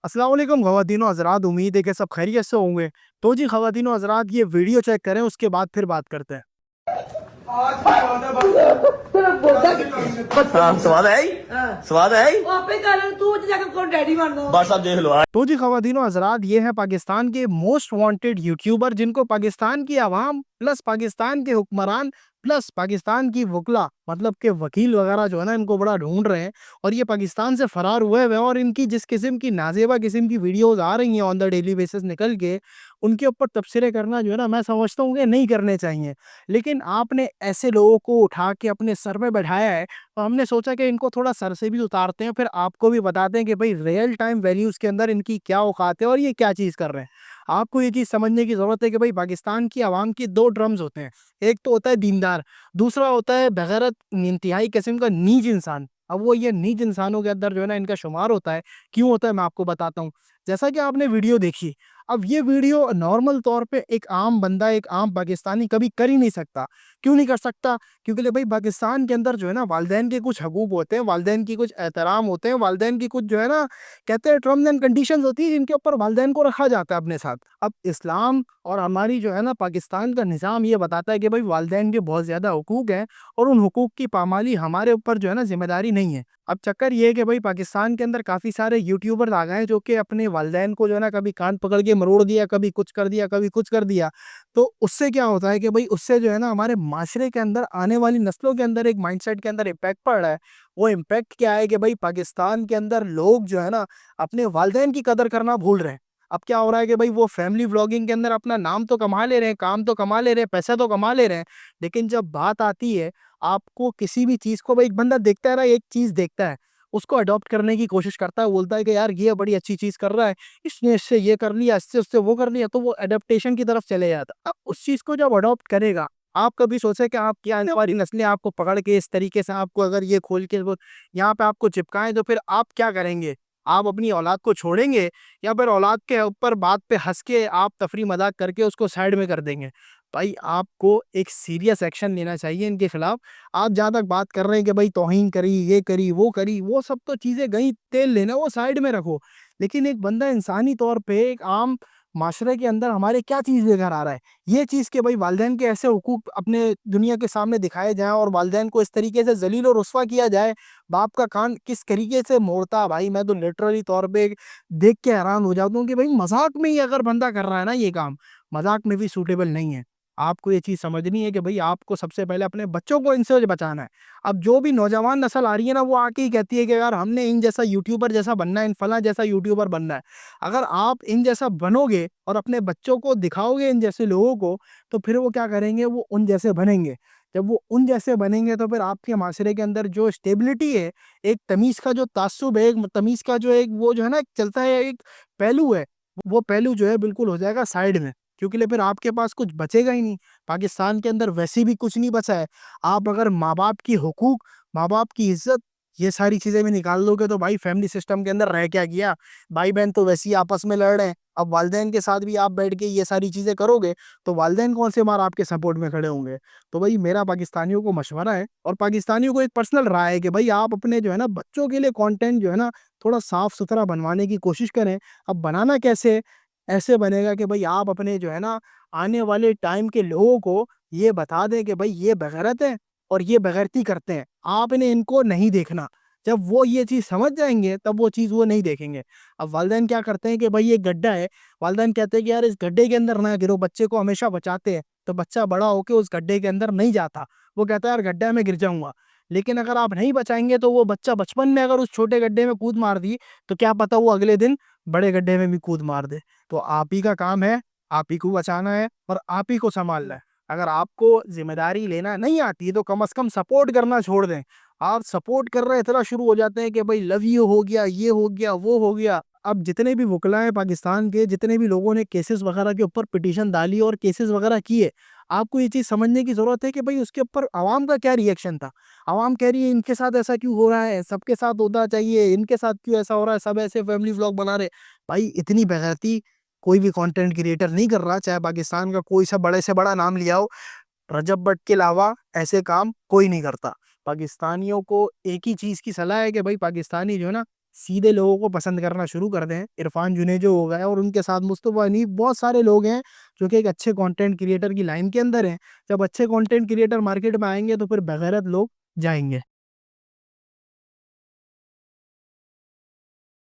السلام علیکم خواتین و حضرات، امید ہے کہ سب خیریت سے ہوں گے۔ تو جی خواتین و حضرات، یہ ویڈیو چیک کریں، اس کے بعد پھر بات کرتے ہیں۔ سواد ہے سواد ہے بس آپ دیکھ لو۔ تو جی خواتین و حضرات، یہ ہے پاکستان کے موسٹ وانٹڈ یوٹیوبر، جن کو پاکستان کی عوام پلس پاکستان کے حکمران پلس پاکستان کی وکلا مطلب کہ وکیل وغیرہ جو ہے نا، ان کو بڑا ڈھونڈ رہے ہیں۔ اور یہ پاکستان سے فرار ہوئے ہوئے، اور ان کی جس قسم کی نازیبا قسم کی ویڈیوز آ رہی ہیں آن دا ڈیلی بیسس نکل کے، ان کے اوپر تبصرے کرنا جو ہے نا، میں سمجھتا ہوں کہ نہیں کرنے چاہیے۔ لیکن آپ نے ایسے لوگوں کو اٹھا کے اپنے سر پہ بٹھایا ہے، تو ہم نے سوچا کہ ان کو تھوڑا سر سے بھی اتارتے ہیں، پھر آپ کو بھی بتاتے ہیں کہ بھئی ریئل ٹائم ویلیوز کے اندر ان کی کیا اوقات ہے اور یہ کیا چیز کر رہے ہیں۔ آپ کو یہ چیز سمجھنے کی ضرورت ہے کہ بھئی پاکستان کی عوام کی دو ڈرمز ہوتے ہیں، ایک تو ہوتا ہے دیندار، دوسرا ہوتا ہے بغیرت انتہائی قسم کا نیچ انسان۔ اب وہ یہ نیچ انسانوں کے اندر جو ہے نا ان کا شمار ہوتا ہے۔ کیوں ہوتا ہے میں آپ کو بتاتا ہوں۔ جیسا کہ آپ نے ویڈیو دیکھی، اب یہ ویڈیو نارمل طور پہ ایک عام بندہ، ایک عام پاکستانی کبھی کر ہی نہیں سکتا۔ کیوں نہیں کر سکتا؟ کیونکہ بھئی پاکستان کے اندر جو ہے نا والدین کے کچھ حقوق ہوتے ہیں، والدین کی کچھ احترام ہوتے ہیں، والدین کی کچھ جو ہے نا کہتے ہیں ٹرمز اینڈ کنڈیشنز ہوتی ہیں، جن کے اوپر والدین کو رکھا جاتا ہے اپنے ساتھ۔ اب اسلام اور ہماری جو ہے نا پاکستان کا نظام یہ بتاتا ہے کہ بھئی والدین کے بہت زیادہ حقوق ہیں، اور ان حقوق کی پامالی ہمارے اوپر جو ہے نا ذمہ داری نہیں ہے۔ اب چکر یہ ہے کہ بھئی پاکستان کے اندر کافی سارے یوٹیوبر آ گئے ہیں جو کہ اپنے والدین کو جو ہے نا کبھی کان پکڑ کے مروڑ دیا، کبھی کچھ کر دیا، کبھی کچھ کر دیا۔ تو اس سے کیا ہوتا ہے کہ بھئی اس سے جو ہے نا ہمارے معاشرے کے اندر آنے والی نسلوں کے اندر ایک مائنڈ سیٹ کے اندر امپیکٹ پڑ رہا ہے۔ وہ امپیکٹ کیا ہے کہ بھئی پاکستان کے اندر لوگ جو ہے نا اپنے والدین کی قدر کرنا بھول رہے ہیں۔ اب کیا ہو رہا ہے کہ بھئی وہ فیملی ولاگنگ کے اندر اپنا نام تو کما لے رہے ہیں، کام تو کما لے رہے ہیں، پیسہ تو کما لے رہے ہیں، لیکن جب بات آتی ہے آپ کو کسی بھی چیز کو، بھئی ایک بندہ دیکھتا ہے نا، ایک چیز دیکھتا ہے، اس کو اڈاپٹ کرنے کی کوشش کرتا ہے، بولتا ہے کہ یار یہ بڑی اچھی چیز کر رہا ہے، اس نے اس سے یہ کر لیا، اس سے وہ کر لیا، تو وہ اڈاپٹیشن کی طرف چلے جاتا ہے۔ اب اس چیز کو جب اڈاپٹ کرے گا، آپ کبھی سوچے کہ آپ کیا آنے والی نسلیں آپ کو پکڑ کے اس طریقے سے آپ کو اگر یہ کھول کے یہاں پہ آپ کو چپکائیں، تو پھر آپ کیا کریں گے؟ آپ اپنی اولاد کو چھوڑیں گے، یا پھر اولاد کے اوپر بات پہ ہنس کے آپ تفریح مذاق کر کے اس کو سائیڈ میں کر دیں گے؟ بھائی آپ کو ایک سیریس ایکشن لینا چاہیے ان کے خلاف۔ آپ جہاں تک بات کر رہے ہیں کہ بھائی توہین کری، یہ کری، وہ سب تو چیزیں گئی، تیل لینا وہ سائیڈ میں رکھو۔ لیکن ایک بندہ انسانی طور پہ ایک عام معاشرے کے اندر ہمارے کیا چیز لے کر آ رہا ہے؟ یہ چیز کہ بھائی والدین کے ایسے حقوق اپنے دنیا کے سامنے دکھائے جائیں، اور والدین کو اس طریقے سے ذلیل و رسوا کیا جائے۔ باپ کا کان کس طریقے سے موڑتا، بھائی میں تو لٹرلی طور پہ دیکھ کے حیران ہو جاتا ہوں کہ بھائی مذاق میں ہی اگر بندہ کر رہا ہے نا یہ کام، مذاق میں بھی سوٹیبل نہیں ہے۔ آپ کو یہ چیز سمجھنی ہے کہ بھئی آپ کو سب سے پہلے اپنے بچوں کو ان سے بچانا ہے۔ اب جو بھی نوجوان نسل آ رہی ہے نا، وہ آ کے ہی کہتی ہے کہ یار ہم نے ان جیسا یوٹیوبر جیسا بننا ہے، ان فلاں جیسا یوٹیوبر بننا ہے۔ اگر آپ ان جیسا بنو گے اور اپنے بچوں کو دکھاؤ گے ان جیسے لوگوں کو، تو پھر وہ کیا کریں گے؟ وہ ان جیسے بنیں گے۔ جب وہ ان جیسے بنیں گے تو پھر آپ کے معاشرے کے اندر جو اسٹیبلٹی ہے، ایک تمیز کا جو تعصب ہے، ایک تمیز کا جو ایک وہ جو ہے نا چلتا ہے، ایک پہلو ہے، وہ پہلو جو ہے بالکل ہو جائے گا سائیڈ میں، کیونکہ پھر آپ کے پاس کچھ بچے گا ہی نہیں۔ پاکستان کے اندر ویسی بھی کچھ نہیں بچا ہے۔ آپ اگر ماں باپ کی حقوق، ماں باپ کی عزت، یہ ساری چیزیں بھی نکال دو گے تو بھائی فیملی سسٹم کے اندر رہ کیا گیا؟ بھائی بہن تو ویسی آپس میں لڑ رہے ہیں، اب والدین کے ساتھ بھی آپ بیٹھ کے یہ ساری چیزیں کرو گے تو والدین کون سے مار آپ کے سپورٹ میں کھڑے ہوں گے؟ تو بھائی میرا پاکستانیوں کو مشورہ ہے، اور پاکستانیوں کو ایک پرسنل رائے ہے کہ بھائی آپ اپنے جو ہے نا بچوں کے لیے کانٹینٹ جو ہے نا تھوڑا صاف ستھرا بنوانے کی کوشش کریں۔ اب بنانا کیسے؟ ایسے بنے گا کہ بھئی آپ اپنے جو ہے نا آنے والے ٹائم کے لوگوں کو یہ بتا دیں کہ بھئی یہ بغیرت ہے اور یہ بغیرتی کرتے ہیں، آپ نے ان کو نہیں دیکھنا۔ جب وہ یہ چیز سمجھ جائیں گے تب وہ چیز وہ نہیں دیکھیں گے۔ اب والدین کیا کرتے ہیں کہ بھئی یہ گڈھا ہے، والدین کہتے ہیں کہ یار اس گڈھے کے اندر نہ گرو، بچے کو ہمیشہ بچاتے ہیں، تو بچہ بڑا ہو کے اس گڈھے کے اندر نہیں جاتا، وہ کہتا ہے یار گڈھا میں گر جاؤں گا۔ لیکن اگر آپ نہیں بچائیں گے تو وہ بچہ بچپن میں اگر اس چھوٹے گڈھے میں کود مار دی تو کیا پتا وہ اگلے دن بڑے گڈھے میں بھی کود مار دے۔ تو آپ ہی کا کام ہے، آپ ہی کو بچانا ہے اور آپ ہی کو سنبھالنا ہے۔ اگر آپ کو ذمہ داری لینا نہیں آتی تو کم از کم سپورٹ کرنا چھوڑ دیں۔ آپ سپورٹ کر رہے اتنا شروع ہو جاتے ہیں کہ بھئی لو یو ہو گیا، یہ ہو گیا، وہ ہو گیا۔ اب جتنے بھی وکلا ہیں پاکستان کے، جتنے بھی لوگوں نے کیسز وغیرہ کے اوپر پٹیشن ڈالی اور کیسز وغیرہ کیے، آپ کو یہ چیز سمجھنے کی ضرورت ہے کہ بھئی اس کے اوپر عوام کا کیا ری ایکشن تھا۔ عوام کہہ رہی ہے ان کے ساتھ ایسا کیوں ہو رہا ہے، سب کے ساتھ ہونا چاہیے، ان کے ساتھ کیوں ایسا ہو رہا ہے، سب ایسے فیملی ولاگ بنا رہے۔ بھائی اتنی بغیرتی کوئی بھی کنٹینٹ کریٹر نہیں کر رہا، چاہے پاکستان کا کوئی سا بڑے سے بڑا نام لیا ہو، رجب بٹ کے علاوہ ایسے کام کوئی نہیں کرتا۔ پاکستانیوں کو ایک ہی چیز کی صلاح ہے کہ بھائی پاکستانی جو ہے نا سیدھے لوگوں کو پسند کرنا شروع کر دیں. عرفان جنیجو ہو گئے اور ان کے ساتھ مصطفیٰ انیب, بہت سارے لوگ ہیں جو کہ ایک اچھے کانٹینٹ کریٹر کی لائن کے اندر ہیں. جب اچھے کانٹینٹ کریٹر مارکیٹ میں آئیں گے تو پھر بغیرت لوگ جائیں گے.